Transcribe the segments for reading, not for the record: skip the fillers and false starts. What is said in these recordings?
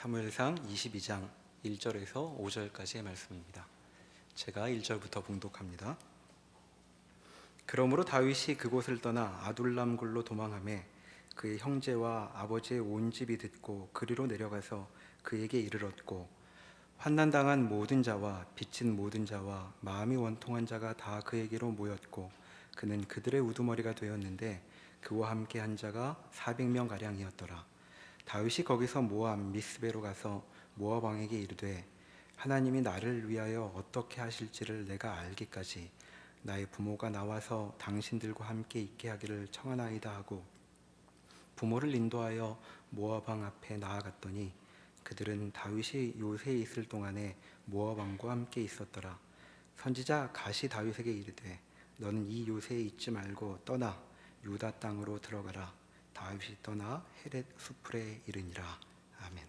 사무엘상 22장 1절에서 5절까지의 말씀입니다. 제가 1절부터 봉독합니다. 그러므로 다윗이 그곳을 떠나 아둘람굴로 도망하매 그의 형제와 아버지의 온 집이 듣고 그리로 내려가서 그에게 이르렀고, 환난당한 모든 자와 빚진 모든 자와 마음이 원통한 자가 다 그에게로 모였고, 그는 그들의 우두머리가 되었는데 그와 함께 한 자가 400명 가량이었더라. 다윗이 거기서 모압 미스베로 가서 모압 왕에게 이르되, 하나님이 나를 위하여 어떻게 하실지를 내가 알기까지 나의 부모가 나와서 당신들과 함께 있게 하기를 청하나이다 하고 부모를 인도하여 모압 왕 앞에 나아갔더니 그들은 다윗이 요새에 있을 동안에 모압 왕과 함께 있었더라. 선지자 갓이 다윗에게 이르되, 너는 이 요새에 있지 말고 떠나 유다 땅으로 들어가라. 다윗이 떠나 헤렛 수풀에 이르니라. 아멘.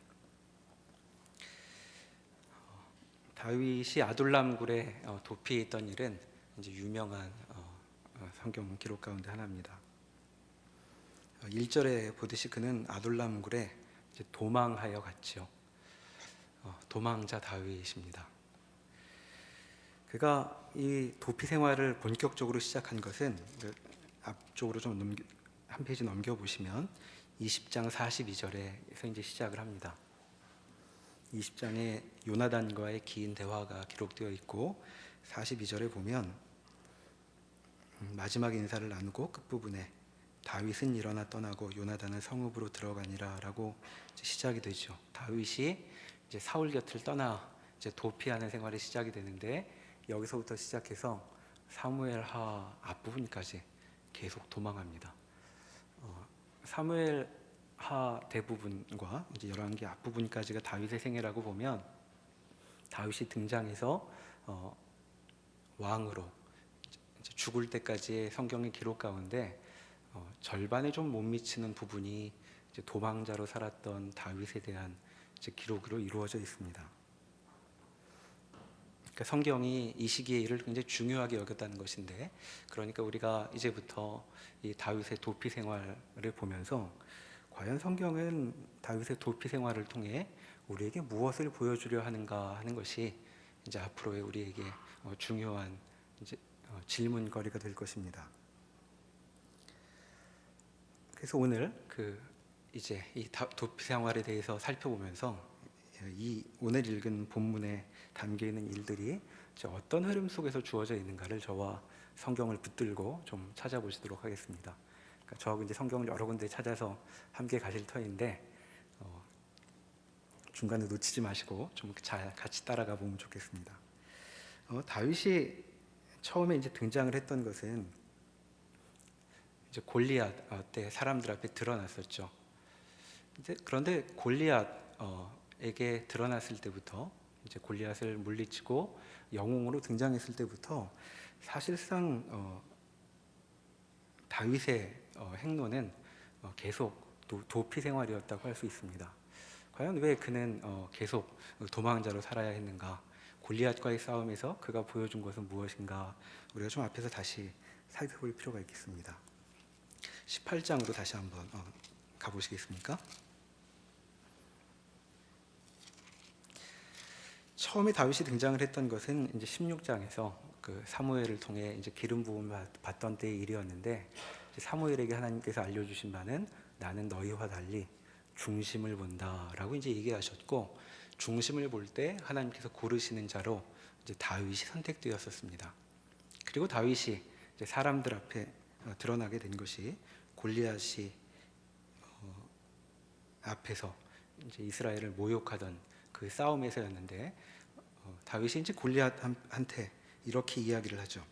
다윗이 아둘람굴에 도피해 있던 일은 이제 유명한 성경 기록 가운데 하나입니다. 1절에 보듯이 그는 아둘람굴에 이제 도망하여 갔죠. 도망자 다윗입니다. 그가 이 도피 생활을 본격적으로 시작한 것은 앞쪽으로 좀 한 페이지 넘겨보시면 20장 42절에서 이제 시작을 합니다. 20장에 요나단과의 긴 대화가 기록되어 있고 42절에 보면 마지막 인사를 나누고 끝부분에 다윗은 일어나 떠나고 요나단은 성읍으로 들어가니라 라고 시작이 되죠. 다윗이 이제 사울 곁을 떠나 이제 도피하는 생활이 시작이 되는데, 여기서부터 시작해서 사무엘하 앞부분까지 계속 도망합니다. 사무엘하 대부분과 이제 열왕기 앞부분까지가 다윗의 생애라고 보면, 다윗이 등장해서 왕으로 이제 죽을 때까지의 성경의 기록 가운데 절반에 좀 못 미치는 부분이 이제 도망자로 살았던 다윗에 대한 이제 기록으로 이루어져 있습니다. 그러니까 성경이 이 시기의 일을 굉장히 중요하게 여겼다는 것인데, 그러니까 우리가 이제부터 이 다윗의 도피 생활을 보면서 과연 성경은 다윗의 도피 생활을 통해 우리에게 무엇을 보여주려 하는가 하는 것이 이제 앞으로의 우리에게 중요한 이제 질문거리가 될 것입니다. 그래서 오늘 이제 이 도피 생활에 대해서 살펴보면서 이 오늘 읽은 본문에 담겨 있는 일들이 어떤 흐름 속에서 주어져 있는가를 저와 성경을 붙들고 좀 찾아보시도록 하겠습니다. 그러니까 저하고 이제 성경을 여러 군데 찾아서 함께 가실 터인데 중간에 놓치지 마시고 좀 잘 같이 따라가 보면 좋겠습니다. 다윗이 처음에 이제 등장을 했던 것은 이제 골리앗 때 사람들 앞에 드러났었죠. 그런데 골리앗에게 드러났을 때부터, 이제 골리앗을 물리치고 영웅으로 등장했을 때부터 사실상 다윗의 행로는 계속 도피 생활이었다고 할 수 있습니다. 과연 왜 그는 계속 도망자로 살아야 했는가? 골리앗과의 싸움에서 그가 보여준 것은 무엇인가? 우리가 좀 앞에서 다시 살펴볼 필요가 있겠습니다. 18장으로 다시 한번 가보시겠습니까? 처음에 다윗이 등장을 했던 것은 이제 16장에서 그 사무엘을 통해 이제 기름 부음을 받던 때의 일이었는데, 사무엘에게 하나님께서 알려주신 바는 나는 너희와 달리 중심을 본다라고 이제 얘기하셨고, 중심을 볼 때 하나님께서 고르시는 자로 이제 다윗이 선택되었었습니다. 그리고 다윗이 이제 사람들 앞에 드러나게 된 것이 골리앗이 앞에서 이제 이스라엘을 모욕하던 그 싸움에서였는데, 다윗이 이제 골리앗한테 이렇게 이야기를 하죠.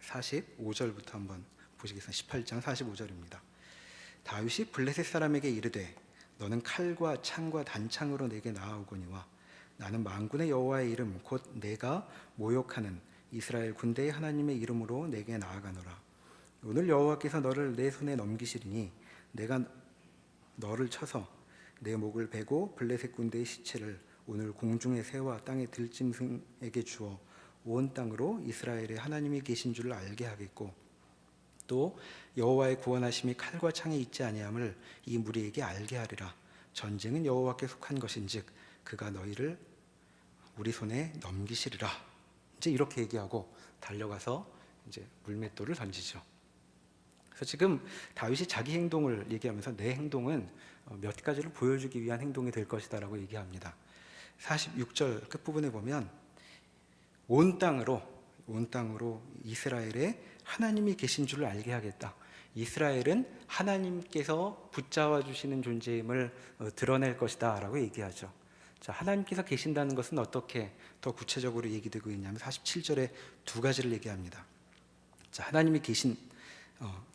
45절부터 한번 보시겠습니다. 18장 45절입니다. 다윗이 블레셋 사람에게 이르되, 너는 칼과 창과 단창으로 내게 나아오거니와 나는 만군의 여호와의 이름 곧 내가 모욕하는 이스라엘 군대의 하나님의 이름으로 내게 나아가노라. 오늘 여호와께서 너를 내 손에 넘기시리니 내가 너를 쳐서 내 목을 베고 블레셋 군대의 시체를 오늘 공중의 새와 땅의 들짐승에게 주어 온 땅으로 이스라엘의 하나님이 계신 줄을 알게 하겠고, 또 여호와의 구원하심이 칼과 창에 있지 아니함을 이 무리에게 알게 하리라. 전쟁은 여호와께 속한 것인즉 그가 너희를 우리 손에 넘기시리라. 이제 이렇게 얘기하고 달려가서 이제 물맷돌을 던지죠. 그래서 지금 다윗이 자기 행동을 얘기하면서 내 행동은 몇 가지를 보여주기 위한 행동이 될 것이다라고 얘기합니다. 46절 끝부분에 보면 온 땅으로 이스라엘에 하나님이 계신 줄을 알게 하겠다. 이스라엘은 하나님께서 붙잡아 주시는 존재임을 드러낼 것이다 라고 얘기하죠. 자, 하나님께서 계신다는 것은 어떻게 더 구체적으로 얘기되고 있냐면 47절에 두 가지를 얘기합니다. 자, 하나님이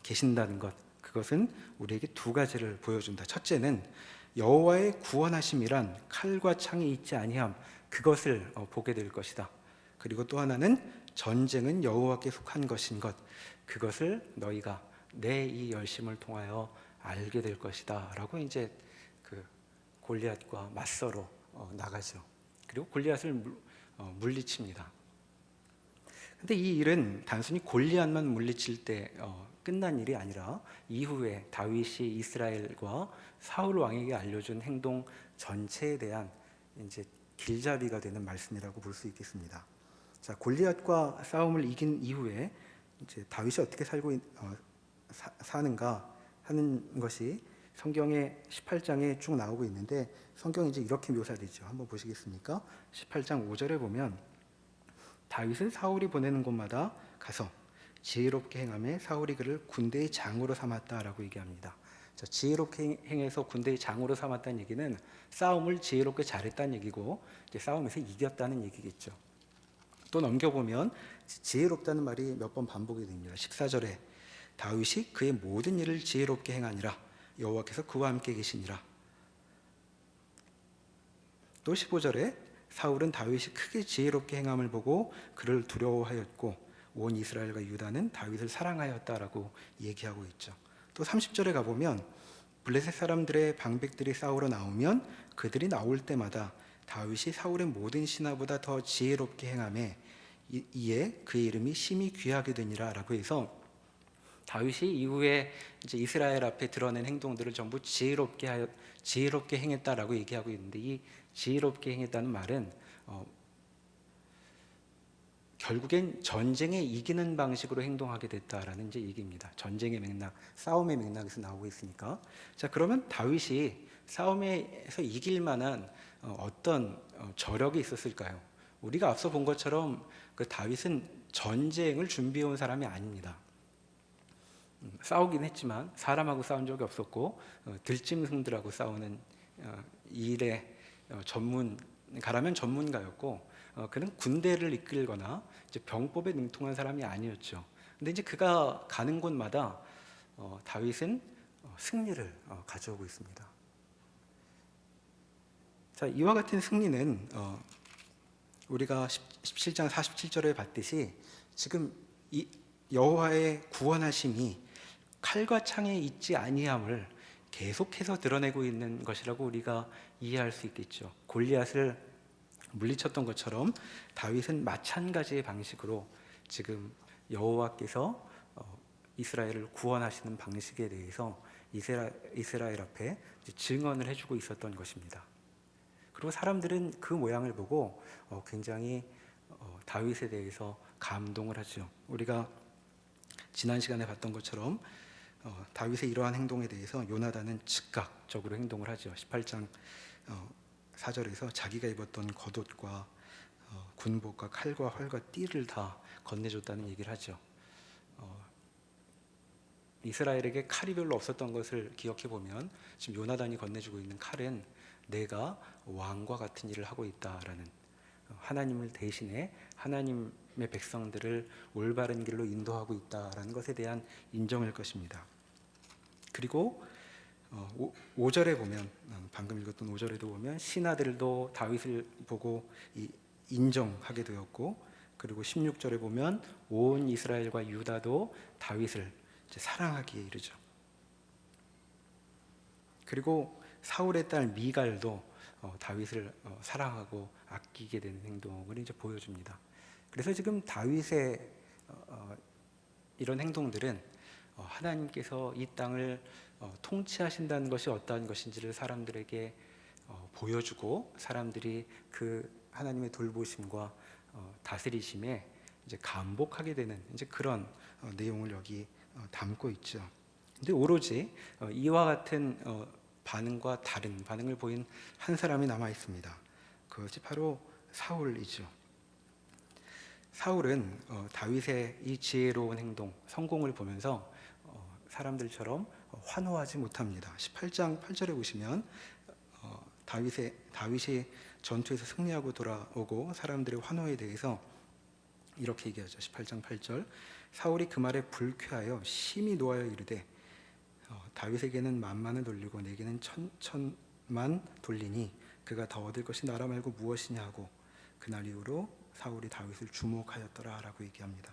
계신다는 것, 그것은 우리에게 두 가지를 보여준다. 첫째는 여호와의 구원하심이란 칼과 창이 있지 아니함, 그것을 보게 될 것이다. 그리고 또 하나는 전쟁은 여호와께 속한 것인 것, 그것을 너희가 내 이 열심을 통하여 알게 될 것이다 라고 이제 그 골리앗과 맞서러 나가죠. 그리고 골리앗을 물리칩니다. 근데 이 일은 단순히 골리앗만 물리칠 때 끝난 일이 아니라 이후에 다윗이 이스라엘과 사울 왕에게 알려준 행동 전체에 대한 이제 길잡이가 되는 말씀이라고 볼 수 있겠습니다. 자, 골리앗과 싸움을 이긴 이후에 이제 다윗이 어떻게 사는가 하는 것이 성경의 18장에 쭉 나오고 있는데, 성경이 이제 이렇게 묘사되죠. 한번 보시겠습니까? 18장 5절에 보면 다윗은 사울이 보내는 곳마다 가서 지혜롭게 행하며 사울이 그를 군대의 장으로 삼았다라고 얘기합니다. 자, 지혜롭게 행해서 군대의 장으로 삼았다는 얘기는 싸움을 지혜롭게 잘했다는 얘기고, 이제 싸움에서 이겼다는 얘기겠죠. 또 넘겨보면 지혜롭다는 말이 몇 번 반복이 됩니다. 14절에 다윗이 그의 모든 일을 지혜롭게 행하니라, 여호와께서 그와 함께 계시니라. 또 15절에 사울은 다윗이 크게 지혜롭게 행함을 보고 그를 두려워하였고 온 이스라엘과 유다는 다윗을 사랑하였다라고 얘기하고 있죠. 또 30절에 가보면 블레셋 사람들의 방백들이 싸우러 나오면 그들이 나올 때마다 다윗이 사울의 모든 신하보다 더 지혜롭게 행하매 이에 그의 이름이 심히 귀하게 되니라 라고 해서 다윗이 이후에 이제 이스라엘 앞에 드러낸 행동들을 전부 지혜롭게 행했다라고 얘기하고 있는데, 이 지혜롭게 행했다는 말은 결국엔 전쟁에 이기는 방식으로 행동하게 됐다라는 이제 얘기입니다. 전쟁의 맥락, 싸움의 맥락에서 나오고 있으니까. 자, 그러면 다윗이 싸움에서 이길 만한 어떤 저력이 있었을까요? 우리가 앞서 본 것처럼 그 다윗은 전쟁을 준비해 온 사람이 아닙니다. 싸우긴 했지만 사람하고 싸운 적이 없었고 들짐승들하고 싸우는 일에 가라면 전문가였고, 그는 군대를 이끌거나 이제 병법에 능통한 사람이 아니었죠. 근데 이제 그가 가는 곳마다 다윗은 승리를 가져오고 있습니다. 자, 이와 같은 승리는 우리가 17장 47절에 봤듯이 지금 이 여호와의 구원하심이 칼과 창에 있지 아니함을 계속해서 드러내고 있는 것이라고 우리가 이해할 수 있겠죠. 골리앗을 물리쳤던 것처럼 다윗은 마찬가지의 방식으로 지금 여호와께서 이스라엘을 구원하시는 방식에 대해서 이스라엘 앞에 증언을 해주고 있었던 것입니다. 그리고 사람들은 그 모양을 보고 굉장히 다윗에 대해서 감동을 하죠. 우리가 지난 시간에 봤던 것처럼 다윗의 이러한 행동에 대해서 요나단은 즉각적으로 행동을 하죠. 18장 4절에서 자기가 입었던 겉옷과 군복과 칼과 활과 띠를 다 건네줬다는 얘기를 하죠. 이스라엘에게 칼이 별로 없었던 것을 기억해 보면 지금 요나단이 건네주고 있는 칼은 내가 왕과 같은 일을 하고 있다라는, 하나님을 대신해 하나님의 백성들을 올바른 길로 인도하고 있다라는 것에 대한 인정일 것입니다. 그리고 5절에 보면, 방금 읽었던 5절에도 보면 신하들도 다윗을 보고 인정하게 되었고, 그리고 16절에 보면 온 이스라엘과 유다도 다윗을 이제 사랑하기에 이르죠. 그리고 사울의 딸 미갈도 다윗을 사랑하고 아끼게 되는 행동을 이제 보여줍니다. 그래서 지금 다윗의 이런 행동들은 하나님께서 이 땅을 통치하신다는 것이 어떠한 것인지를 사람들에게 보여주고 사람들이 그 하나님의 돌보심과 다스리심에 이제 감복하게 되는 이제 그런 내용을 여기 담고 있죠. 근데 오로지 이와 같은 반응과 다른 반응을 보인 한 사람이 남아 있습니다. 그것이 바로 사울이죠. 사울은 다윗의 이 지혜로운 행동, 성공을 보면서 사람들처럼 환호하지 못합니다. 18장 8절에 보시면 다윗이 전투에서 승리하고 돌아오고 사람들의 환호에 대해서 이렇게 얘기하죠. 18장 8절 사울이 그 말에 불쾌하여 심히 노하여 이르되 다윗에게는 만만을 돌리고 내게는 천천만 돌리니 그가 더 얻을 것이 나라 말고 무엇이냐 하고 그날 이후로 사울이 다윗을 주목하였더라 라고 얘기합니다.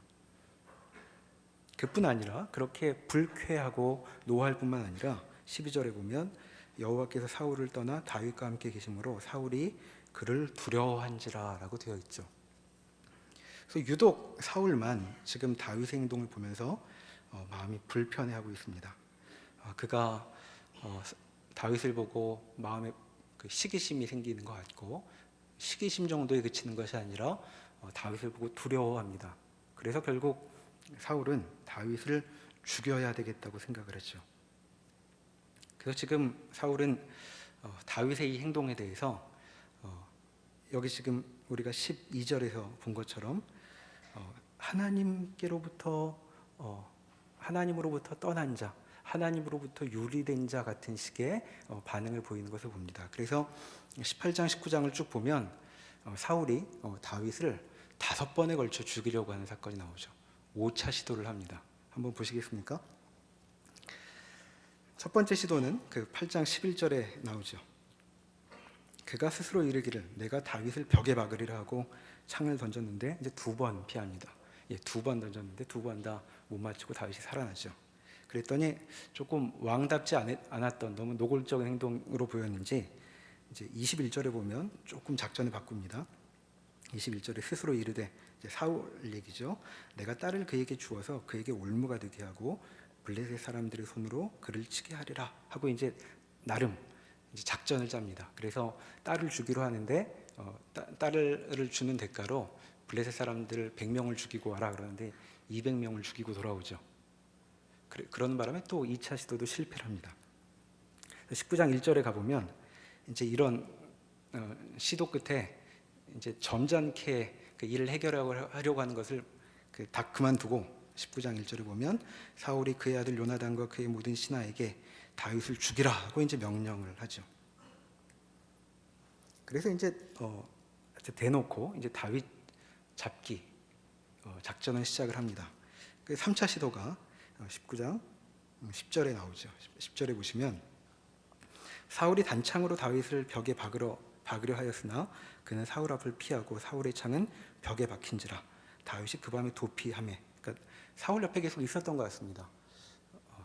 그뿐 아니라 그렇게 불쾌하고 노할 뿐만 아니라 12절에 보면 여호와께서 사울을 떠나 다윗과 함께 계심으로 사울이 그를 두려워한지라 라고 되어 있죠. 그래서 유독 사울만 지금 다윗의 행동을 보면서 마음이 불편해하고 있습니다. 그가 다윗을 보고 마음에 그 시기심이 생기는 것 같고 시기심 정도에 그치는 것이 아니라 다윗을 보고 두려워합니다. 그래서 결국 사울은 다윗을 죽여야 되겠다고 생각을 했죠. 그래서 지금 사울은 다윗의 이 행동에 대해서 여기 지금 우리가 12절에서 본 것처럼 하나님으로부터 떠난 자, 하나님으로부터 유리된 자 같은 식의 반응을 보이는 것을 봅니다. 그래서 18장, 19장을 쭉 보면 사울이 다윗을 5번에 걸쳐 죽이려고 하는 사건이 나오죠. 5차 시도를 합니다. 한번 보시겠습니까? 첫 번째 시도는 그 8장 11절에 나오죠. 그가 스스로 이르기를 내가 다윗을 벽에 박으리라 하고 창을 던졌는데 이제 2번 피합니다. 2번 던졌는데 2번 다 못 맞추고 다윗이 살아나죠. 그랬더니 조금 왕답지 않았던 너무 노골적인 행동으로 보였는지 이제 21절에 보면 조금 작전을 바꿉니다. 21절에 스스로 이르되 이제 사울 얘기죠. 내가 딸을 그에게 주어서 그에게 올무가 되게 하고 블레셋 사람들의 손으로 그를 치게 하리라 하고 이제 나름 이제 작전을 짭니다. 그래서 딸을 주기로 하는데 딸을 주는 대가로 블레셋 사람들 100명을 죽이고 와라 그러는데 200명을 죽이고 돌아오죠. 그런 바람에 또 2차 시도도 실패를 합니다. 19장 1절에 가보면 이제 이런 시도 끝에 이제 점잖게 그 일을 해결하려고 하는 것을 다 그만두고 19장 1절에 보면 사울이 그의 아들 요나단과 그의 모든 신하에게 다윗을 죽이라 하고 이제 명령을 하죠. 그래서 이제 대놓고 이제 다윗 잡기 작전을 시작을 합니다. 그 3차 시도가 19장 10절에 나오죠. 10절에 보시면 사울이 단창으로 다윗을 벽에 박으려 하였으나 그는 사울 앞을 피하고 사울의 창은 벽에 박힌지라 다윗이 그 밤에 도피하매. 그러니까 사울 옆에 계속 있었던 것 같습니다.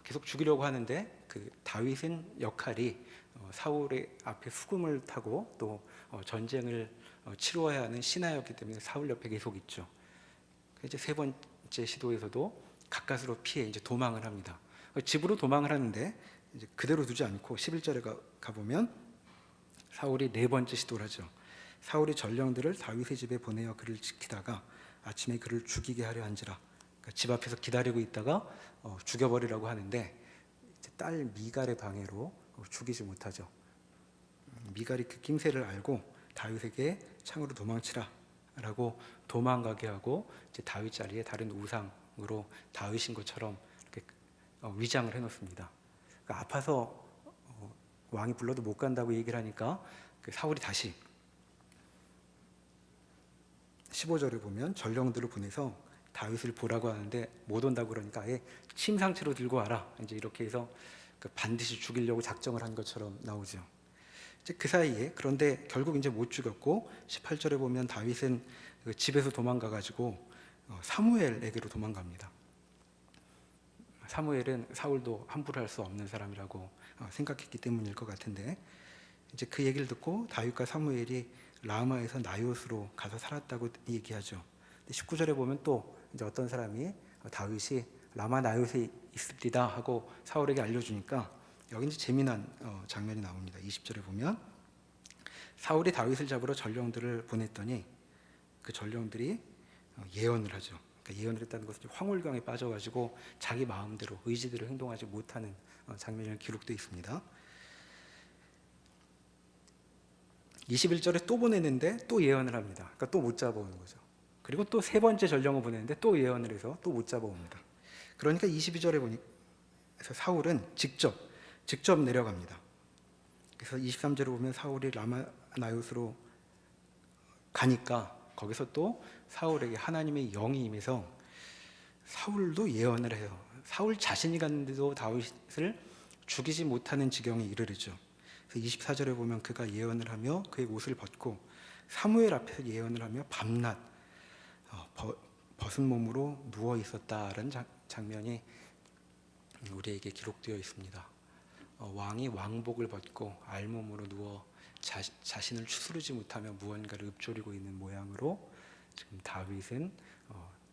계속 죽이려고 하는데 그 다윗은 역할이 사울의 앞에 수금을 타고 또 전쟁을 치루어야 하는 신하였기 때문에 사울 옆에 계속 있죠. 이제 3번째 시도에서도 가까스로 피해 이제 도망을 합니다. 집으로 도망을 하는데 이제 그대로 두지 않고 11절에 가보면 사울이 4번째 시도를 하죠. 사울이 전령들을 다윗의 집에 보내어 그를 지키다가 아침에 그를 죽이게 하려 한지라. 그러니까 집 앞에서 기다리고 있다가 죽여버리라고 하는데 이제 딸 미갈의 방해로 죽이지 못하죠. 미갈이 그 낌새를 알고 다윗에게 창으로 도망치라 라고 도망가게 하고 이제 다윗 자리에 다른 우상으로 다윗인 것처럼 이렇게 위장을 해놓습니다. 그러니까 아파서 왕이 불러도 못 간다고 얘기를 하니까 사울이 다시 15절에 보면 전령들을 보내서 다윗을 보라고 하는데 못 온다고 그러니까 아예 침상체로 들고 와라 이제 이렇게 해서 반드시 죽이려고 작정을 한 것처럼 나오죠. 이제 그 사이에 그런데 결국 이제 못 죽였고 18절에 보면 다윗은 집에서 도망가 가지고 사무엘에게로 도망갑니다. 사무엘은 사울도 함부로 할 수 없는 사람이라고 생각했기 때문일 것 같은데 이제 그 얘기를 듣고 다윗과 사무엘이 라마에서 나요스로 가서 살았다고 얘기하죠. 19절에 보면 또 이제 어떤 사람이 다윗이 라마 나요스에 있습니다 하고 사울에게 알려주니까 여기 이제 재미난 장면이 나옵니다. 20절에 보면 사울이 다윗을 잡으러 전령들을 보냈더니 그 전령들이 예언을 하죠. 그러니까 예언을 했다는 것은 황홀경에 빠져가지고 자기 마음대로 의지대로 행동하지 못하는 장면이 기록되어 있습니다. 21절에 또 보내는데 또 예언을 합니다. 그러니까 또 못 잡아오는 거죠. 그리고 또 세 번째 전령을 보내는데 또 예언을 해서 또 못 잡아옵니다. 그러니까 22절에 보니 사울은 직접 내려갑니다. 그래서 23절에 보면 사울이 라마나요스로 가니까 거기서 또 사울에게 하나님의 영이 임해서 사울도 예언을 해요. 사울 자신이 갔는데도 다윗을 죽이지 못하는 지경에 이르르죠. 그래서 24절에 보면 그가 예언을 하며 그의 옷을 벗고 사무엘 앞에서 예언을 하며 밤낮 벗은 몸으로 누워 있었다라는 장면이 우리에게 기록되어 있습니다. 왕이 왕복을 벗고 알몸으로 누워 자신을 추스르지 못하며 무언가를 읊조리고 있는 모양으로 지금 다윗은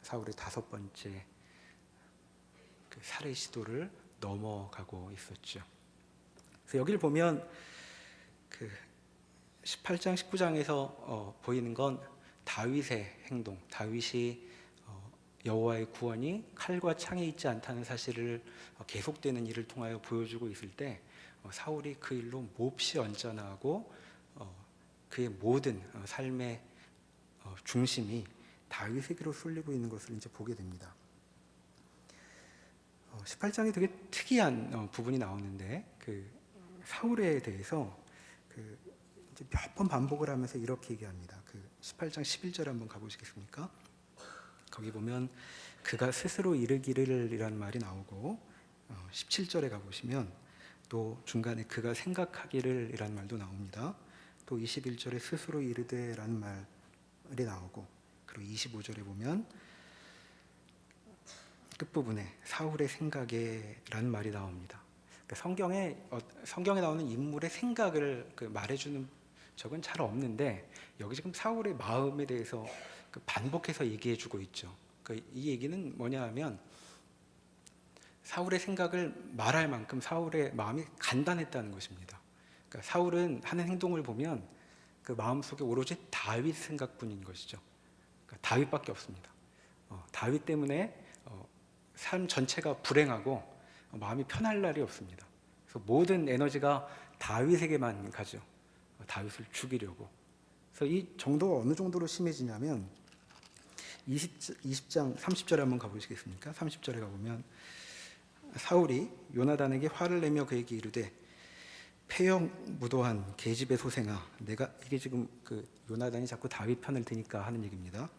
사울의 5번째 그 살해 시도를 넘어가고 있었죠. 그래서 여기를 보면 그 18장 19장에서 보이는 건 다윗의 행동, 다윗이 여호와의 구원이 칼과 창에 있지 않다는 사실을 계속되는 일을 통하여 보여주고 있을 때 사울이 그 일로 몹시 언짢아하고 그의 모든 삶의 중심이 다윗에게로 쏠리고 있는 것을 이제 보게 됩니다. 18장에 되게 특이한 부분이 나오는데 그 사울에 대해서 그 이제 몇 번 반복을 하면서 이렇게 얘기합니다. 그 18장 11절 한번 가보시겠습니까? 거기 보면 그가 스스로 이르기를 이란 말이 나오고 17절에 가보시면 또 중간에 그가 생각하기를 이란 말도 나옵니다. 또 21절에 스스로 이르되 라는 말이 나오고 그리고 25절에 보면 끝부분에 사울의 생각에 라는 말이 나옵니다. 그러니까 성경에 나오는 인물의 생각을 말해주는 적은 잘 없는데 여기 지금 사울의 마음에 대해서 반복해서 얘기해주고 있죠. 그러니까 이 얘기는 뭐냐 하면 사울의 생각을 말할 만큼 사울의 마음이 간단했다는 것입니다. 그러니까 사울은 하는 행동을 보면 그 마음속에 오로지 다윗 생각뿐인 것이죠. 그러니까 다윗밖에 없습니다. 다윗 때문에 삶 전체가 불행하고 마음이 편할 날이 없습니다. 그래서 모든 에너지가 다윗에게만 가죠. 다윗을 죽이려고. 그래서 이 정도가 어느 정도로 심해지냐면 20장 30절에 한번 가보시겠습니까? 30절에 가보면 사울이 요나단에게 화를 내며 그에게 이르되 폐역무도한 계집의 소생아, 내가 이게 지금 그 요나단이 자꾸 다윗 편을 드니까 하는 얘기입니다.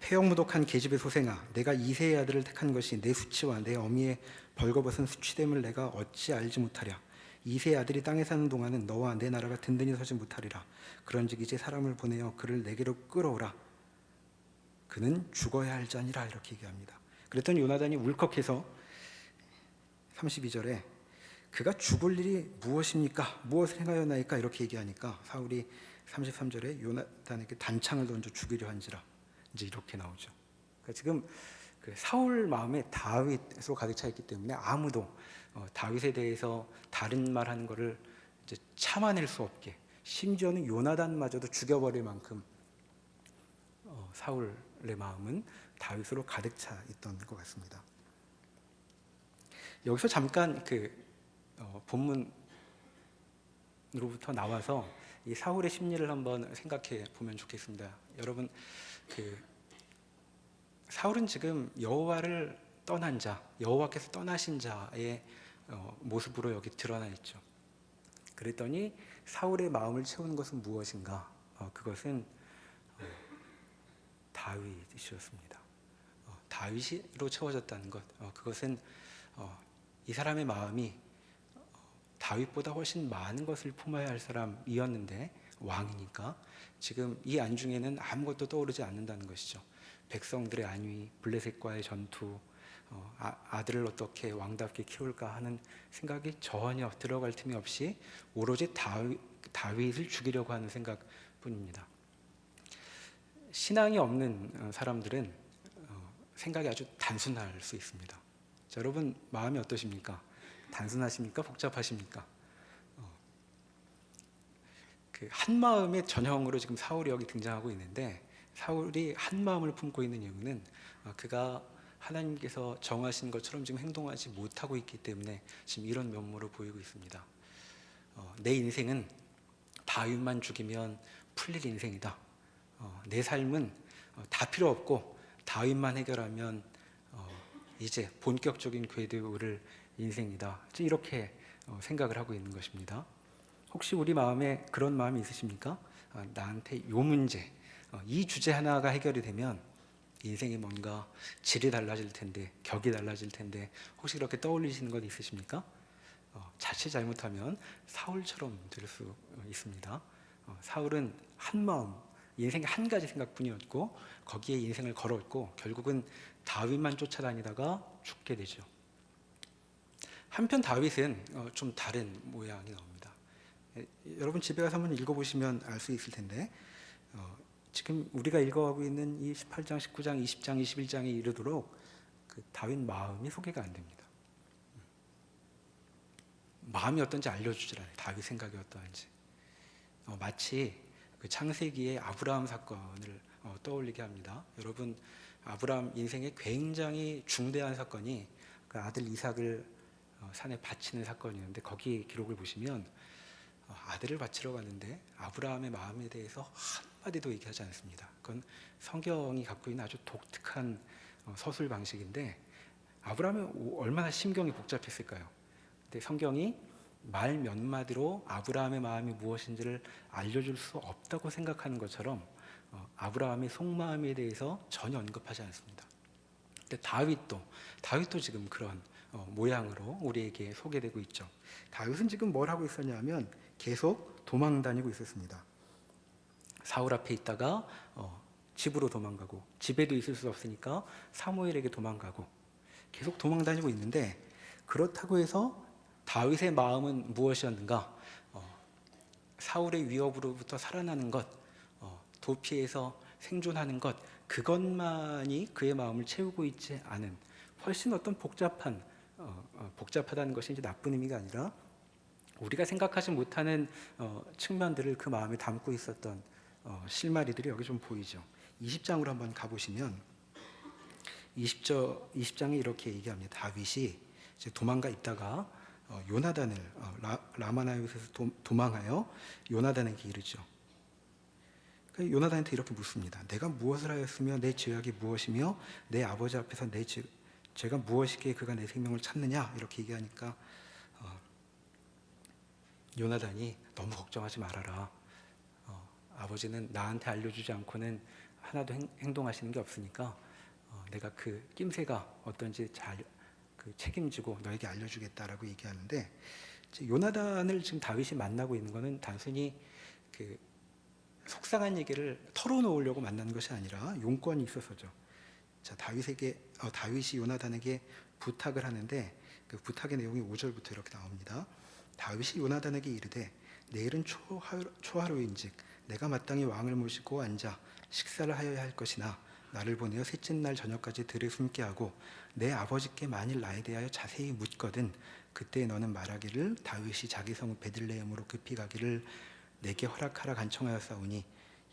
폐역무독한 계집의 소생아, 내가 이새의 아들을 택한 것이 내 수치와 내 어미의 벌거벗은 수치됨을 내가 어찌 알지 못하랴. 이새의 아들이 땅에 사는 동안은 너와 내 나라가 든든히 서지 못하리라. 그런즉 이제 사람을 보내어 그를 내게로 끌어오라. 그는 죽어야 할 자니라. 이렇게 얘기합니다. 그랬더니 요나단이 울컥해서 32절에 그가 죽을 일이 무엇입니까? 무엇을 행하였나이까? 이렇게 얘기하니까 사울이 33절에 요나단에게 단창을 던져 죽이려 한지라. 이제 이렇게 나오죠. 그러니까 지금 그 사울 마음에 다윗으로 가득 차 있기 때문에 아무도 다윗에 대해서 다른 말하는 것을 이제 참아낼 수 없게, 심지어는 요나단마저도 죽여버릴 만큼 사울의 마음은 다윗으로 가득 차 있던 것 같습니다. 여기서 잠깐 그 본문으로부터 나와서 이 사울의 심리를 한번 생각해 보면 좋겠습니다. 여러분, 그 사울은 지금 여호와를 떠난 자, 여호와께서 떠나신 자의 모습으로 여기 드러나 있죠. 그랬더니 사울의 마음을 채우는 것은 무엇인가? 그것은 다윗이었습니다. 다윗으로 채워졌다는 것, 그것은 이 사람의 마음이 다윗보다 훨씬 많은 것을 품어야 할 사람이었는데 왕이니까 지금 이 안중에는 아무것도 떠오르지 않는다는 것이죠. 백성들의 안위, 블레셋과의 전투, 아들을 어떻게 왕답게 키울까 하는 생각이 전혀 들어갈 틈이 없이 오로지 다윗을 죽이려고 하는 생각뿐입니다. 신앙이 없는 사람들은 생각이 아주 단순할 수 있습니다. 자, 여러분 마음이 어떠십니까? 단순하십니까? 복잡하십니까? 그 한마음의 전형으로 지금 사울이 여기 등장하고 있는데, 사울이 한마음을 품고 있는 이유는 그가 하나님께서 정하신 것처럼 지금 행동하지 못하고 있기 때문에 지금 이런 면모를 보이고 있습니다. 내 인생은 다윗만 죽이면 풀릴 인생이다. 내 삶은 다 필요 없고 다윗만 해결하면 이제 본격적인 궤도에 오를 인생이다. 이렇게 생각을 하고 있는 것입니다. 혹시 우리 마음에 그런 마음이 있으십니까? 나한테 요 문제, 이 주제 하나가 해결이 되면 인생이 뭔가 질이 달라질 텐데, 격이 달라질 텐데, 혹시 그렇게 떠올리시는 것 있으십니까? 자칫 잘못하면 사울처럼 될 수 있습니다. 사울은 한 마음, 인생의 한 가지 생각뿐이었고 거기에 인생을 걸었고 결국은 다윗만 쫓아다니다가 죽게 되죠. 한편 다윗은 좀 다른 모양이 나옵니다. 여러분 집에 가서 한번 읽어보시면 알 수 있을 텐데, 지금 우리가 읽어가고 있는 이 18장, 19장, 20장, 21장에 이르도록 그 다윗 마음이 소개가 안 됩니다. 마음이 어떤지 알려주질 않아요. 다윗 생각이 어떠한지. 마치 그 창세기의 아브라함 사건을 떠올리게 합니다. 여러분, 아브라함 인생에 굉장히 중대한 사건이 그 아들 이삭을 산에 바치는 사건이었는데, 거기 기록을 보시면 아들을 바치러 갔는데 아브라함의 마음에 대해서 한마디도 얘기하지 않습니다. 그건 성경이 갖고 있는 아주 독특한 서술 방식인데, 아브라함이 얼마나 심경이 복잡했을까요? 근데 성경이 말 몇 마디로 아브라함의 마음이 무엇인지를 알려줄 수 없다고 생각하는 것처럼 아브라함의 속마음에 대해서 전혀 언급하지 않습니다. 근데 다윗도 지금 그런 모양으로 우리에게 소개되고 있죠. 다윗은 지금 뭘 하고 있었냐면 계속 도망 다니고 있었습니다. 사울 앞에 있다가 집으로 도망가고, 집에도 있을 수 없으니까 사무엘에게 도망가고, 계속 도망 다니고 있는데, 그렇다고 해서 다윗의 마음은 무엇이었는가? 사울의 위협으로부터 살아나는 것, 도피해서 생존하는 것, 그것만이 그의 마음을 채우고 있지 않은, 훨씬 어떤 복잡하다는 것이 이제 나쁜 의미가 아니라 우리가 생각하지 못하는 측면들을 그 마음에 담고 있었던 실마리들이 여기 좀 보이죠. 20장으로 한번 가보시면 20장에 이렇게 얘기합니다. 다윗이 이제 도망가 있다가 요나단을 라마나임에서 도망하여 요나단에게 이르죠. 요나단한테 이렇게 묻습니다. 내가 무엇을 하였으며 내 죄악이 무엇이며 내 아버지 앞에서 내 죄가 무엇이기에 그가 내 생명을 찾느냐, 이렇게 얘기하니까 요나단이 너무 걱정하지 말아라. 아버지는 나한테 알려주지 않고는 하나도 행동하시는 게 없으니까 내가 그 낌새가 어떤지 잘 책임지고 너에게 알려주겠다라고 얘기하는데, 요나단을 지금 다윗이 만나고 있는 것은 단순히 그 속상한 얘기를 털어놓으려고 만나는 것이 아니라 용건이 있어서죠. 자, 다윗이 요나단에게 부탁을 하는데, 그 부탁의 내용이 5절부터 이렇게 나옵니다. 다윗이 요나단에게 이르되 내일은 초하루인즉 내가 마땅히 왕을 모시고 앉아 식사를 하여야 할 것이나 나를 보내어 셋째 날 저녁까지 들에 숨게 하고 내 아버지께 만일 나에 대하여 자세히 묻거든 그때 너는 말하기를 다윗이 자기 성 베들레헴으로 급히 가기를 내게 허락하라 간청하였사오니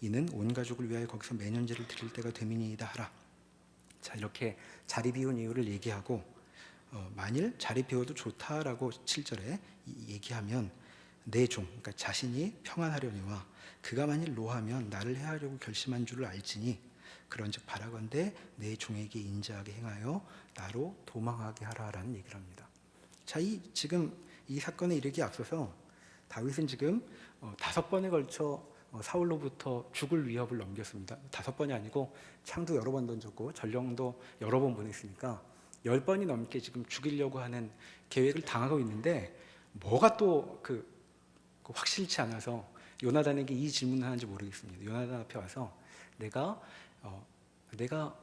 이는 온 가족을 위하여 거기서 매년제를 드릴 때가 되민이이다 하라. 자, 이렇게 자리 비운 이유를 얘기하고 만일 자리 비워도 좋다라고 7절에 얘기하면 내 종, 그러니까 자신이 평안하려니와 그가 만일 노하면 나를 해하려고 결심한 줄을 알지니 그런즉 바라건대 내 종에게 인자하게 행하여 나로 도망하게 하라라는 얘기를 합니다. 자, 지금 이 사건에 이르기에 앞서서 다윗은 지금 5번에 걸쳐 사울로부터 죽을 위협을 넘겼습니다. 5번이 아니고 창도 여러 번 던졌고 전령도 여러 번 보냈으니까 10번이 넘게 지금 죽이려고 하는 계획을 당하고 있는데, 뭐가 또 확실치 않아서 요나단에게 이 질문을 하는지 모르겠습니다. 요나단 앞에 와서 내가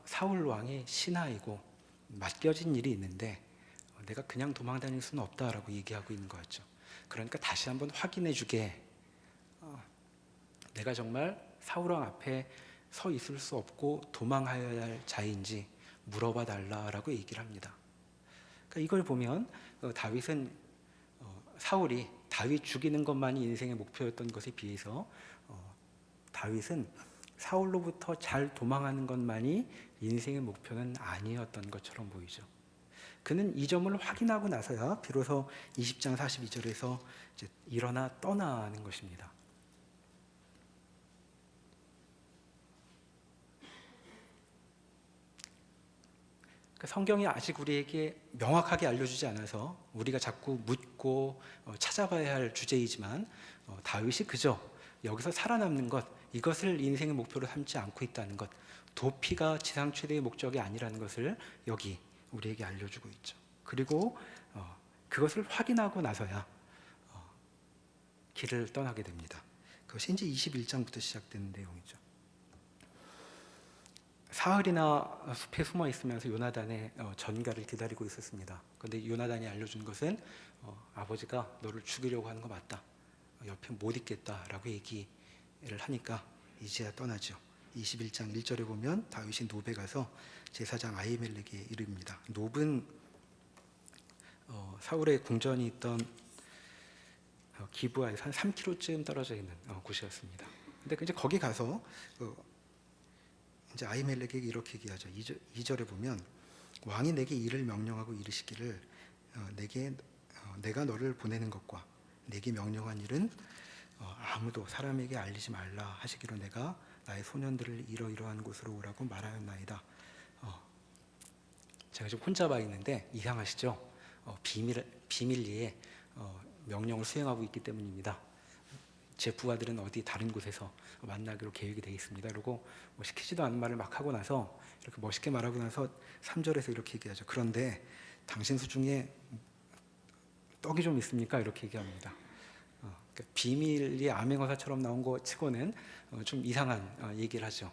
사울 왕의 신하이고 맡겨진 일이 있는데 내가 그냥 도망 다닐 수는 없다라고 얘기하고 있는 것 같죠. 그러니까 다시 한번 확인해 주게, 내가 정말 사울 왕 앞에 서 있을 수 없고 도망하여야 할 자인지 물어봐 달라라고 얘기를 합니다. 그러니까 이걸 보면 다윗은 사울이 다윗 죽이는 것만이 인생의 목표였던 것에 비해서 다윗은 사울로부터 잘 도망하는 것만이 인생의 목표는 아니었던 것처럼 보이죠. 그는 이 점을 확인하고 나서야 비로소 20장 42절에서 이제 일어나 떠나는 것입니다. 성경이 아직 우리에게 명확하게 알려주지 않아서 우리가 자꾸 묻고 찾아봐야 할 주제이지만 다윗이 그저 여기서 살아남는 것, 이것을 인생의 목표로 삼지 않고 있다는 것, 도피가 지상 최대의 목적이 아니라는 것을 여기 우리에게 알려주고 있죠. 그리고 그것을 확인하고 나서야 길을 떠나게 됩니다. 그것이 이제 21장부터 시작되는 내용이죠. 사흘이나 숲에 숨어 있으면서 요나단의 전가를 기다리고 있었습니다. 그런데 요나단이 알려준 것은 아버지가 너를 죽이려고 하는 거 맞다. 옆에 못 있겠다라고 얘기를 하니까 이제야 떠나죠. 21장 1절에 보면 다윗이 노베 가서 제사장 아히멜렉에 이릅니다. 노브는 사울의 궁전이 있던 기브아에서 한 3km쯤 떨어져 있는 곳이었습니다. 근데 이제 거기 가서 이제 아히멜렉에게 이렇게 얘기하죠. 2절에 보면 왕이 내게 이를 명령하고 이르시기를 내가 너를 보내는 것과 내게 명령한 일은 아무도 사람에게 알리지 말라 하시기로 내가 나의 소년들을 이러이러한 곳으로 오라고 말하였나이다. 제가 지금 혼자 와 있는데 이상하시죠? 비밀리에 명령을 수행하고 있기 때문입니다. 제 부하들은 어디 다른 곳에서 만나기로 계획이 되어 있습니다. 그리고 시키지도 않은 말을 막 하고 나서 이렇게 멋있게 말하고 나서 3절에서 이렇게 얘기하죠. 그런데 당신 수중에 떡이 좀 있습니까? 이렇게 얘기합니다. 그러니까 비밀리 암행어사처럼 나온 거 치고는 좀 이상한 얘기를 하죠.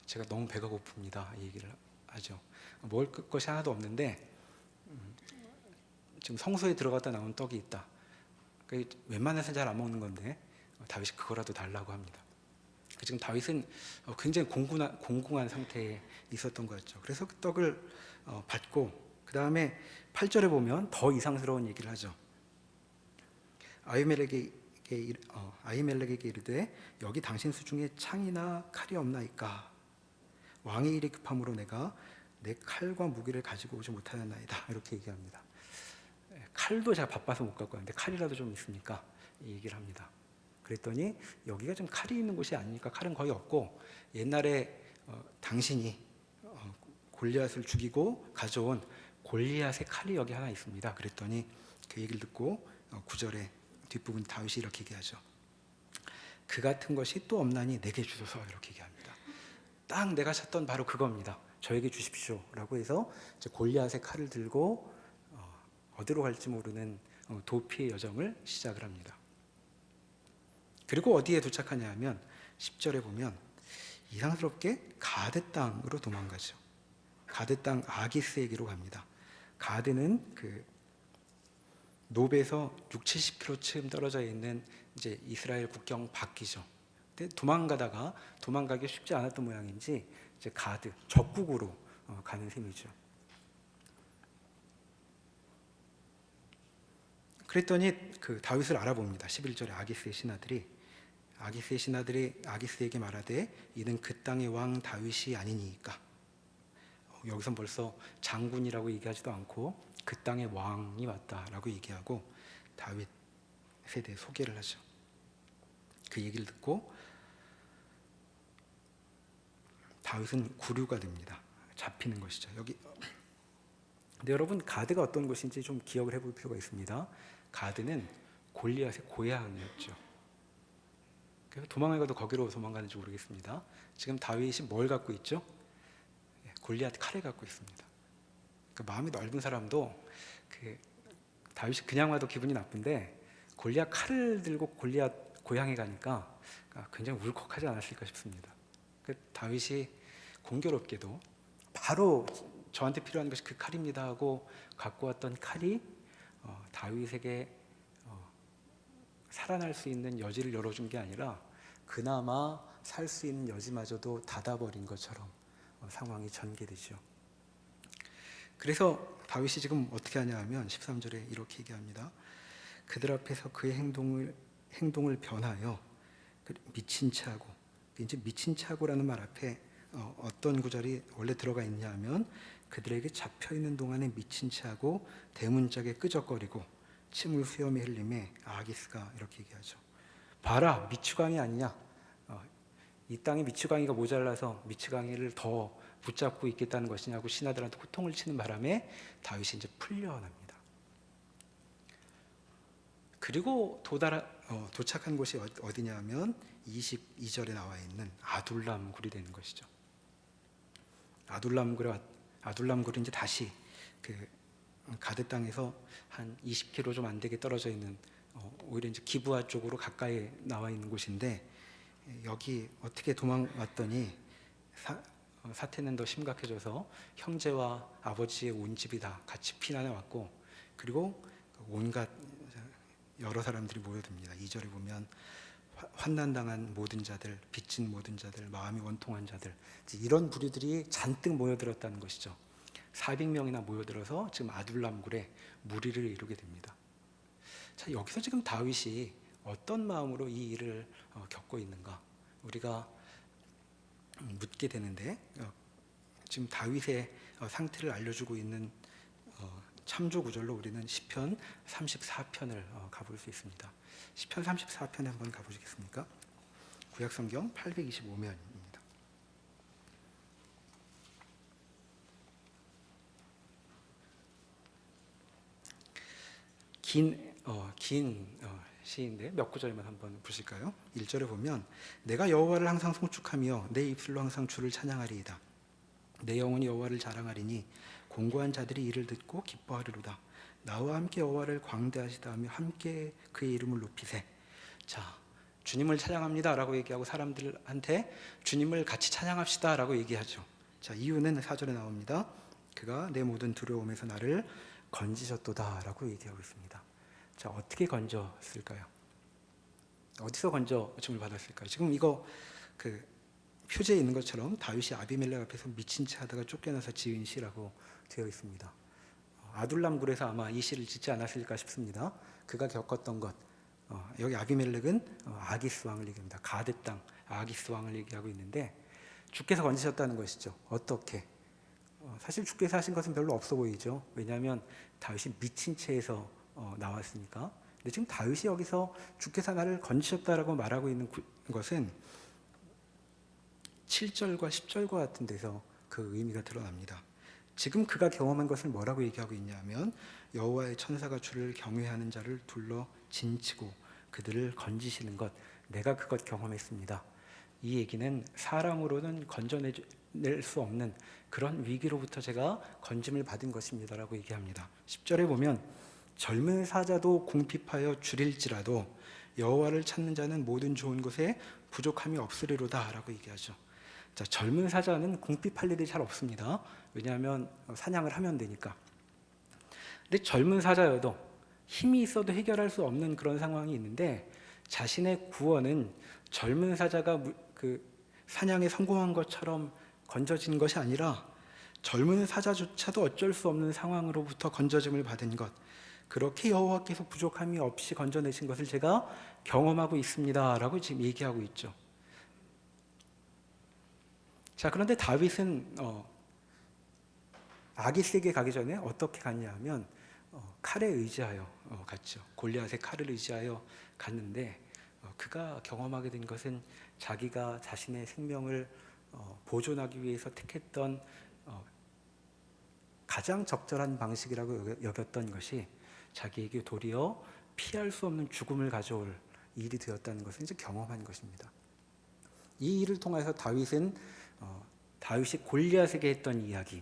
제가 너무 배가 고픕니다. 이 얘기를 하죠. 먹을 것이 하나도 없는데 지금 성소에 들어갔다 나온 떡이 있다. 그러니까 웬만해서는 잘 안 먹는 건데 다윗이 그거라도 달라고 합니다. 지금 다윗은 굉장히 공공한 상태에 있었던 거였죠. 그래서 그 떡을 받고 그 다음에 8절에 보면 더 이상스러운 얘기를 하죠. 아히멜렉에게 이르되 여기 당신 수중에 창이나 칼이 없나이까. 왕의 일이 급함으로 내가 내 칼과 무기를 가지고 오지 못하였나이다. 이렇게 얘기합니다. 칼도 제가 바빠서 못 갖고 왔는데 칼이라도 좀 있습니까? 이 얘기를 합니다. 그랬더니 여기가 좀 칼이 있는 곳이 아니니까 칼은 거의 없고 옛날에 당신이 골리앗을 죽이고 가져온 골리앗의 칼이 여기 하나 있습니다. 그랬더니 그 얘기를 듣고 9절에 뒷부분 다윗이 이렇게 얘기하죠. 그 같은 것이 또 없나니 내게 주소서 이렇게 얘기합니다. 딱 내가 찾던 바로 그겁니다. 저에게 주십시오 라고 해서 골리앗의 칼을 들고 어디로 갈지 모르는 도피의 여정을 시작을 합니다. 그리고 어디에 도착하냐 하면 10절에 보면 이상스럽게 가드 땅으로 도망가죠. 가드 땅 아기스에게로 갑니다. 가드는 그 노베에서 60-70km쯤 떨어져 있는 이제 이스라엘 국경 밖이죠. 근데 도망가기 쉽지 않았던 모양인지 이제 가드 적국으로 가는 셈이죠. 그랬더니 그 다윗을 알아봅니다. 11절에 아기스의 신하들이 아기스에게 말하되 이는 그 땅의 왕 다윗이 아니니까. 여기서 벌써 장군이라고 얘기하지도 않고 그 땅의 왕이 왔다라고 얘기하고 다윗에 대해 소개를 하죠. 그 얘기를 듣고 다윗은 구류가 됩니다. 잡히는 것이죠. 근데 여러분 가드가 어떤 곳인지 좀 기억을 해볼 필요가 있습니다. 가드는 골리앗의 고향이었죠. 그래서 도망을 가도 거기로 도망가는지 모르겠습니다. 지금 다윗이 뭘 갖고 있죠? 골리앗 칼을 갖고 있습니다. 마음이 넓은 사람도 다윗이 그냥 와도 기분이 나쁜데 골리앗 칼을 들고 골리앗 고향에 가니까 굉장히 울컥하지 않았을까 싶습니다. 다윗이 공교롭게도 바로 저한테 필요한 것이 그 칼입니다 하고 갖고 왔던 칼이 다윗에게 살아날 수 있는 여지를 열어준 게 아니라 그나마 살 수 있는 여지마저도 닫아버린 것처럼 상황이 전개되죠. 그래서 다윗이 지금 어떻게 하냐 하면 13절에 이렇게 얘기합니다. 그들 앞에서 그의 행동을 변하여 미친 체하고, 이제 미친 체하고라는 말 앞에 어떤 구절이 원래 들어가 있냐면 그들에게 잡혀 있는 동안에 미친 체하고 대문짝에 끄적거리고 침을 수염에 흘림에 아기스가 이렇게 얘기하죠. 봐라, 미치광이 아니냐. 이 땅에 미치광이가 모자라서 미치광이를 더 붙잡고 있겠다는 것이냐고 신하들한테 호통을 치는 바람에 다윗이 이제 풀려납니다. 그리고 도착한 곳이 어디냐면 22절에 나와 있는 아둘람 굴이 되는 것이죠. 아둘람 굴이 이제 다시 그 가드 땅에서 한 20km 좀 안 되게 떨어져 있는 오히려 이제 기브아 쪽으로 가까이 나와 있는 곳인데, 여기 어떻게 도망왔더니 사태는 더 심각해져서 형제와 아버지의 온 집이 다 같이 피난해 왔고, 그리고 온갖 여러 사람들이 모여듭니다. 2절에 보면 환난당한 모든 자들, 빚진 모든 자들, 마음이 원통한 자들, 이런 부류들이 잔뜩 모여들었다는 것이죠. 400명이나 모여들어서 지금 아둘람굴에 무리를 이루게 됩니다. 자, 여기서 지금 다윗이 어떤 마음으로 이 일을 겪고 있는가 우리가 묻게 되는데, 지금 다윗의 상태를 알려주고 있는 참조 구절로 우리는 시편 34편을 가볼 수 있습니다. 시편 34편에 한번 가보시겠습니까? 구약성경 825면입니다. 긴 시인데 몇 구절만 한번 보실까요? 1절에 보면 내가 여호와를 항상 송축하며 내 입술로 항상 주를 찬양하리이다. 내 영혼이 여호와를 자랑하리니 공고한 자들이 이를 듣고 기뻐하리로다. 나와 함께 여호와를 광대하시다 하며 함께 그의 이름을 높이세. 자, 주님을 찬양합니다 라고 얘기하고 사람들한테 주님을 같이 찬양합시다 라고 얘기하죠. 자, 이유는 4절에 나옵니다. 그가 내 모든 두려움에서 나를 건지셨도다 라고 얘기하고 있습니다. 자, 어떻게 건졌을까요? 어디서 건져줌을 받았을까요? 지금 이거 그 표지에 있는 것처럼 다윗이 아비멜렉 앞에서 미친 채 하다가 쫓겨나서 지은 시라고 되어 있습니다. 아둘람굴에서 아마 이 시를 짓지 않았을까 싶습니다. 그가 겪었던 것, 여기 아비멜렉은 아기스 왕을 얘기합니다. 가드 땅 아기스 왕을 얘기하고 있는데 주께서 건지셨다는 것이죠. 어떻게? 사실 주께서 하신 것은 별로 없어 보이죠. 왜냐하면 다윗이 미친 채에서 나왔으니까. 근데 지금 다윗이 여기서 주께서 나를 건지셨다라고 말하고 있는 것은 7절과 10절과 같은 데서 그 의미가 드러납니다. 지금 그가 경험한 것을 뭐라고 얘기하고 있냐면 여호와의 천사가 주를 경외하는 자를 둘러 진치고 그들을 건지시는 것, 내가 그것 경험했습니다. 이 얘기는 사람으로는 건져낼 수 없는 그런 위기로부터 제가 건짐을 받은 것입니다라고 얘기합니다. 10절에 보면 젊은 사자도 궁핍하여 줄일지라도 여호와를 찾는 자는 모든 좋은 것에 부족함이 없으리로다 라고 얘기하죠. 자, 젊은 사자는 궁핍할 일이 잘 없습니다. 왜냐하면 사냥을 하면 되니까. 근데 젊은 사자여도 힘이 있어도 해결할 수 없는 그런 상황이 있는데, 자신의 구원은 젊은 사자가 그 사냥에 성공한 것처럼 건져진 것이 아니라 젊은 사자조차도 어쩔 수 없는 상황으로부터 건져짐을 받은 것, 그렇게 여호와께서 부족함이 없이 건져내신 것을 제가 경험하고 있습니다 라고 지금 얘기하고 있죠. 자, 그런데 다윗은 아기스에게 가기 전에 어떻게 갔냐 하면 칼에 의지하여 갔죠. 골리앗의 칼을 의지하여 갔는데 그가 경험하게 된 것은 자기가 자신의 생명을 보존하기 위해서 택했던 가장 적절한 방식이라고 여겼던 것이 자기에게 도리어 피할 수 없는 죽음을 가져올 일이 되었다는 것을 이제 경험한 것입니다. 이 일을 통해서 다윗이 골리앗에게 했던 이야기,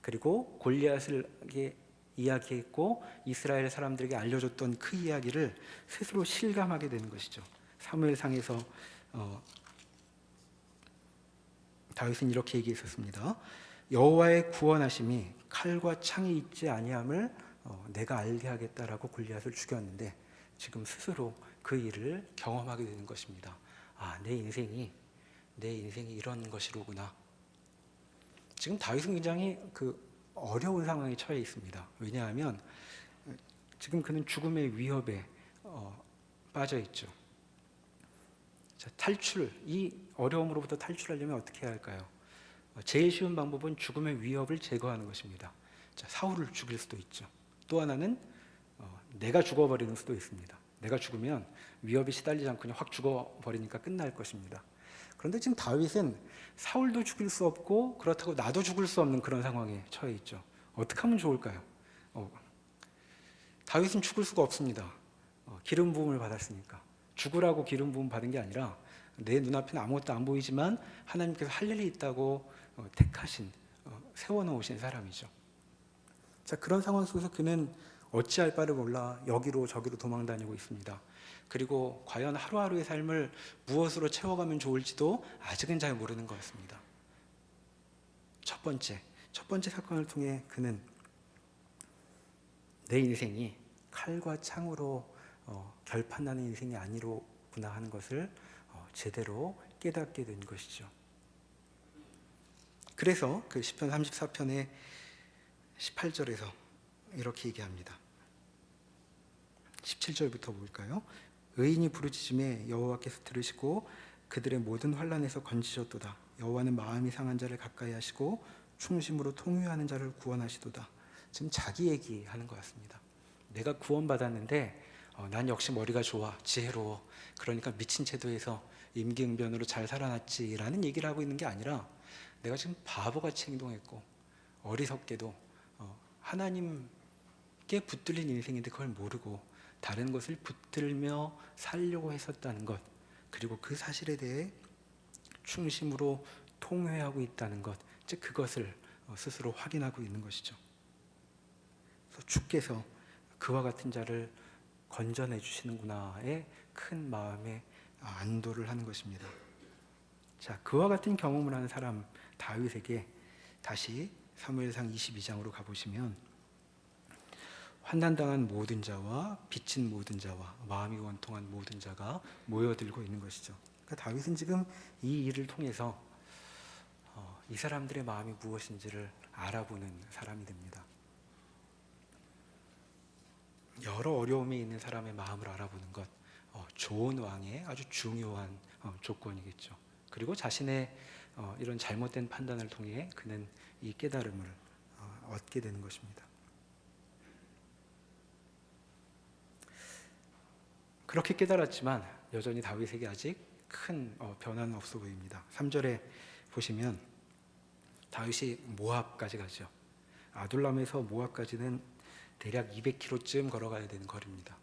그리고 골리앗에게 이야기했고 이스라엘 사람들에게 알려줬던 그 이야기를 스스로 실감하게 되는 것이죠. 사무엘상에서 다윗은 이렇게 얘기했었습니다. 여호와의 구원하심이 칼과 창이 있지 아니함을 내가 알게 하겠다라고 골리앗을 죽였는데 지금 스스로 그 일을 경험하게 되는 것입니다. 아, 내 인생이 이런 것이로구나. 지금 다윗은 굉장히 어려운 상황에 처해 있습니다. 왜냐하면 지금 그는 죽음의 위협에 빠져 있죠. 자, 이 어려움으로부터 탈출하려면 어떻게 해야 할까요? 제일 쉬운 방법은 죽음의 위협을 제거하는 것입니다. 자, 사울을 죽일 수도 있죠. 또 하나는 내가 죽어버리는 수도 있습니다. 내가 죽으면 위협에 시달리지 않고 그냥 확 죽어버리니까 끝날 것입니다. 그런데 지금 다윗은 사울도 죽일 수 없고 그렇다고 나도 죽을 수 없는 그런 상황에 처해 있죠. 어떻게 하면 좋을까요? 다윗은 죽을 수가 없습니다. 기름 부음을 받았으니까. 죽으라고 기름 부음 받은 게 아니라 내 눈앞에는 아무것도 안 보이지만 하나님께서 할 일이 있다고 택하신, 세워놓으신 사람이죠. 자, 그런 상황 속에서 그는 어찌할 바를 몰라 여기로 저기로 도망다니고 있습니다. 그리고 과연 하루하루의 삶을 무엇으로 채워가면 좋을지도 아직은 잘 모르는 것 같습니다. 첫 번째 사건을 통해 그는 내 인생이 칼과 창으로 결판나는 인생이 아니로구나 하는 것을 제대로 깨닫게 된 것이죠. 그래서 그 시편 34편의 18절에서 이렇게 얘기합니다. 17절부터 볼까요? 의인이 부르짖음에 여호와께서 들으시고 그들의 모든 환난에서 건지셨도다. 여호와는 마음이 상한 자를 가까이 하시고 충심으로 통회하는 자를 구원하시도다. 지금 자기 얘기하는 것 같습니다. 내가 구원받았는데 난 역시 머리가 좋아, 지혜로워. 그러니까 미친 채도에서 임기응변으로 잘 살아났지라는 얘기를 하고 있는 게 아니라 내가 지금 바보같이 행동했고 어리석게도 하나님께 붙들린 인생인데 그걸 모르고 다른 것을 붙들며 살려고 했었다는 것, 그리고 그 사실에 대해 충심으로 통회하고 있다는 것, 즉 그것을 스스로 확인하고 있는 것이죠. 그래서 주께서 그와 같은 자를 건져내 주시는구나의 큰 마음의 안도를 하는 것입니다. 자, 그와 같은 경험을 하는 사람 다윗에게 다시 사무엘상 22장으로 가보시면 환난당한 모든 자와 빚진 모든 자와 마음이 원통한 모든 자가 모여들고 있는 것이죠. 그러니까 다윗은 지금 이 일을 통해서 이 사람들의 마음이 무엇인지를 알아보는 사람이 됩니다. 여러 어려움이 있는 사람의 마음을 알아보는 것, 좋은 왕의 아주 중요한 조건이겠죠. 그리고 자신의 이런 잘못된 판단을 통해 그는 이 깨달음을 얻게 되는 것입니다. 그렇게 깨달았지만 여전히 다윗에게 아직 큰 변화는 없어 보입니다. 3절에 보시면 다윗이 모압까지 가죠. 아둘람에서 모압까지는 대략 200km쯤 걸어가야 되는 거리입니다.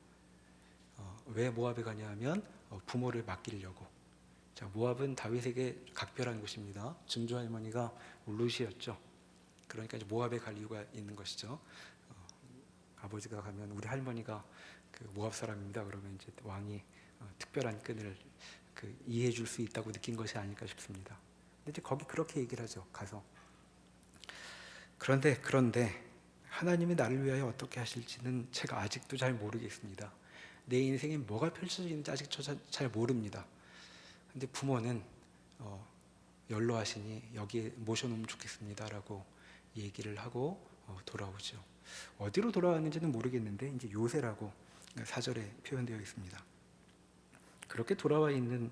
왜 모압에 가냐 하면 부모를 맡기려고. 자, 모압은 다윗에게 각별한 곳입니다. 증조 할머니가 룻이었죠. 그러니까 이제 모압에 갈 이유가 있는 것이죠. 아버지가 가면 우리 할머니가 그 모압 사람입니다. 그러면 이제 왕이 특별한 끈을 이해해 줄 수 있다고 느낀 것이 아닐까 싶습니다. 근데 이제 거기 그렇게 얘기를 하죠. 가서. 그런데 하나님이 나를 위하여 어떻게 하실지는 제가 아직도 잘 모르겠습니다. 내 인생에 뭐가 펼쳐지는지 아직 잘 모릅니다. 근데 부모는 연로하시니 여기에 모셔놓으면 좋겠습니다라고 얘기를 하고 돌아오죠. 어디로 돌아왔는지는 모르겠는데 이제 요새라고 4절에 표현되어 있습니다. 그렇게 돌아와 있는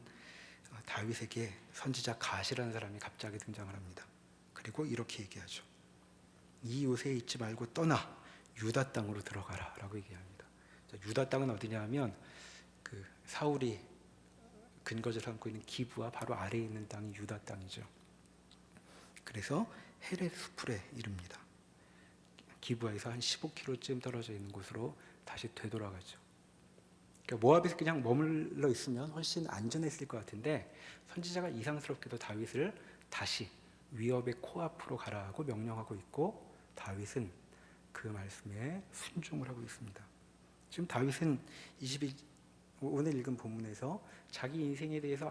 다윗에게 선지자 갓이라는 사람이 갑자기 등장을 합니다. 그리고 이렇게 얘기하죠. 이 요새에 있지 말고 떠나 유다 땅으로 들어가라 라고 얘기합니다. 자, 유다 땅은 어디냐 하면 그 사울이 근거지를 삼고 있는 기브와 바로 아래에 있는 땅이 유다 땅이죠. 그래서 헤레스풀에 이릅니다. 기브에서 한 15km쯤 떨어져 있는 곳으로 다시 되돌아가죠. 그러니까 모압에서 그냥 머물러 있으면 훨씬 안전했을 것 같은데 선지자가 이상스럽게도 다윗을 다시 위협의 코앞으로 가라고 명령하고 있고 다윗은 그 말씀에 순종을 하고 있습니다. 지금 다윗은 오늘 읽은 본문에서 자기 인생에 대해서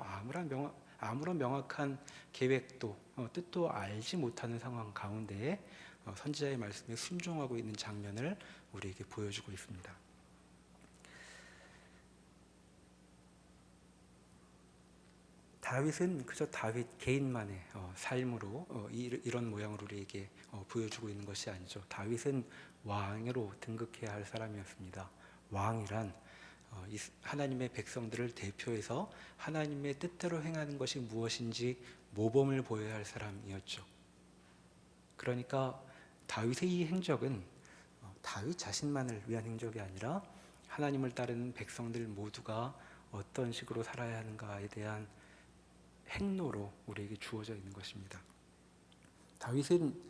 아무런 명확한 계획도 뜻도 알지 못하는 상황 가운데에 선지자의 말씀에 순종하고 있는 장면을 우리에게 보여주고 있습니다. 다윗은 그저 다윗 개인만의 삶으로 이런 모양으로 우리에게 보여주고 있는 것이 아니죠. 다윗은 왕으로 등극해야 할 사람이었습니다. 왕이란 하나님의 백성들을 대표해서 하나님의 뜻대로 행하는 것이 무엇인지 모범을 보여야 할 사람이었죠. 그러니까 다윗의 이 행적은 다윗 자신만을 위한 행적이 아니라 하나님을 따르는 백성들 모두가 어떤 식으로 살아야 하는가에 대한 행로로 우리에게 주어져 있는 것입니다. 다윗은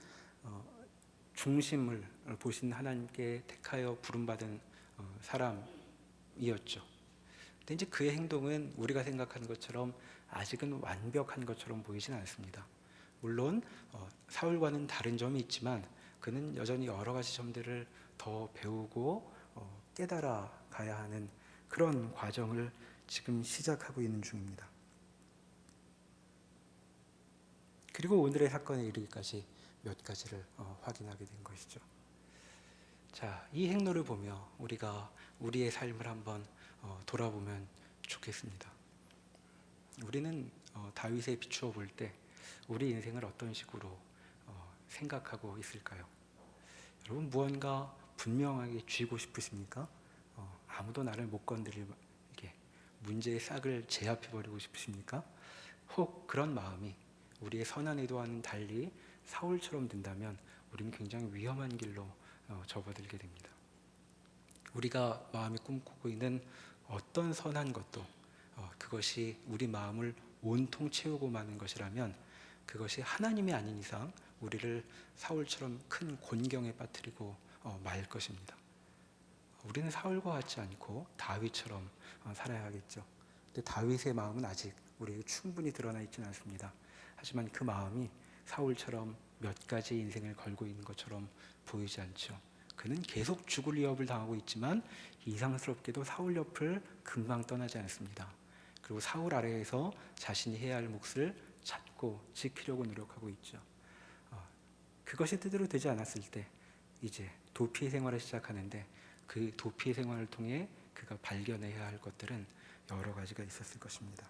중심을 보신 하나님께 택하여 부름받은 사람이었죠. 근데 이제 그의 행동은 우리가 생각하는 것처럼 아직은 완벽한 것처럼 보이진 않습니다. 물론 사울과는 다른 점이 있지만 그는 여전히 여러 가지 점들을 더 배우고 깨달아 가야 하는 그런 과정을 지금 시작하고 있는 중입니다. 그리고 오늘의 사건에 이르기까지 몇 가지를 확인하게 된 것이죠. 자, 이 행로를 보며 우리가 우리의 삶을 한번 돌아보면 좋겠습니다. 우리는 다윗에 비추어 볼 때 우리 인생을 어떤 식으로 생각하고 있을까요? 여러분, 무언가 분명하게 쥐고 싶으십니까? 아무도 나를 못 건드릴 이렇게 문제의 싹을 제압해 버리고 싶으십니까? 혹 그런 마음이 우리의 선한 의도와는 달리 사울처럼 된다면 우리는 굉장히 위험한 길로 접어들게 됩니다. 우리가 마음에 꿈꾸고 있는 어떤 선한 것도 그것이 우리 마음을 온통 채우고 마는 것이라면 그것이 하나님이 아닌 이상 우리를 사울처럼 큰 곤경에 빠뜨리고 말 것입니다. 우리는 사울과 같지 않고 다윗처럼 살아야겠죠. 근데 다윗의 마음은 아직 우리에게 충분히 드러나 있지는 않습니다. 하지만 그 마음이 사울처럼 몇 가지 인생을 걸고 있는 것처럼 보이지 않죠. 그는 계속 죽을 위협을 당하고 있지만 이상스럽게도 사울 옆을 금방 떠나지 않습니다. 그리고 사울 아래에서 자신이 해야 할 몫을 찾고 지키려고 노력하고 있죠. 그것이 뜻대로 되지 않았을 때 이제 도피 생활을 시작하는데 그 도피 생활을 통해 그가 발견해야 할 것들은 여러 가지가 있었을 것입니다.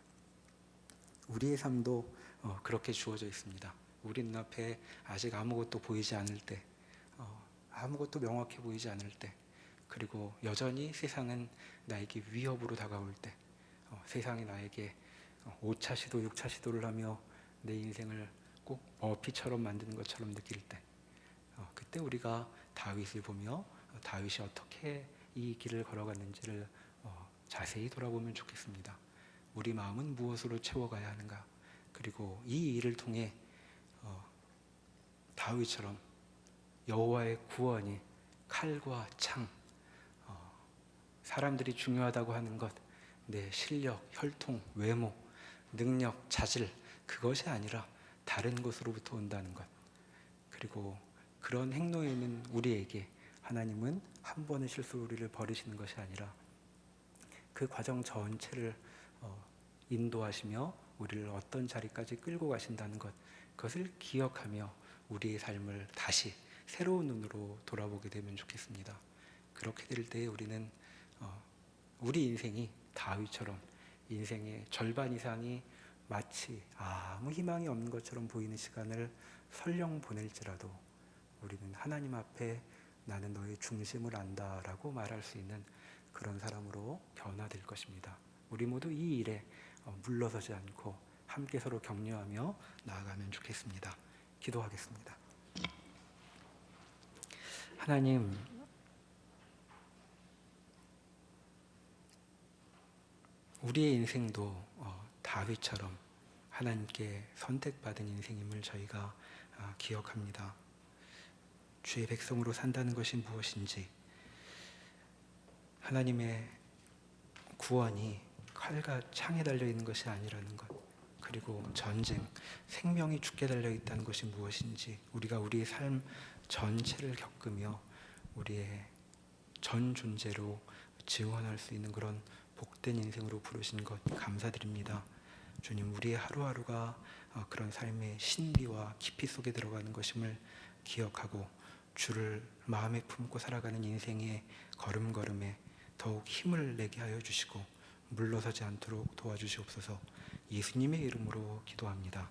우리의 삶도 그렇게 주어져 있습니다. 우리 눈앞에 아직 아무것도 보이지 않을 때, 아무것도 명확해 보이지 않을 때, 그리고 여전히 세상은 나에게 위협으로 다가올 때, 세상이 나에게 5차 시도, 6차 시도를 하며 내 인생을 꼭 머피처럼 만드는 것처럼 느낄 때, 그때 우리가 다윗을 보며 다윗이 어떻게 이 길을 걸어갔는지를 자세히 돌아보면 좋겠습니다. 우리 마음은 무엇으로 채워가야 하는가? 그리고 이 일을 통해 다윗처럼 여호와의 구원이 칼과 창, 사람들이 중요하다고 하는 것, 내 실력, 혈통, 외모, 능력, 자질, 그것이 아니라 다른 곳으로부터 온다는 것. 그리고 그런 행로에 있는 우리에게 하나님은 한 번의 실수로 우리를 버리시는 것이 아니라 그 과정 전체를 인도하시며 우리를 어떤 자리까지 끌고 가신다는 것, 그것을 기억하며 우리의 삶을 다시 새로운 눈으로 돌아보게 되면 좋겠습니다. 그렇게 될 때 우리는 우리 인생이 다윗처럼 인생의 절반 이상이 마치 아무 희망이 없는 것처럼 보이는 시간을 설령 보낼지라도 우리는 하나님 앞에 나는 너의 중심을 안다라고 말할 수 있는 그런 사람으로 변화될 것입니다. 우리 모두 이 일에 물러서지 않고 함께 서로 격려하며 나아가면 좋겠습니다. 기도하겠습니다. 하나님, 우리의 인생도 다윗처럼 하나님께 선택받은 인생임을 저희가 기억합니다. 주의 백성으로 산다는 것이 무엇인지, 하나님의 구원이 칼과 창에 달려있는 것이 아니라는 것, 그리고 전쟁, 생명이 죽게 달려있다는 것이 무엇인지 우리가 우리의 삶 전체를 겪으며 우리의 전 존재로 증언할 수 있는 그런 복된 인생으로 부르신 것 감사드립니다. 주님, 우리의 하루하루가 그런 삶의 신비와 깊이 속에 들어가는 것임을 기억하고 주를 마음에 품고 살아가는 인생의 걸음걸음에 더욱 힘을 내게 하여 주시고 물러서지 않도록 도와주시옵소서. 예수님의 이름으로 기도합니다.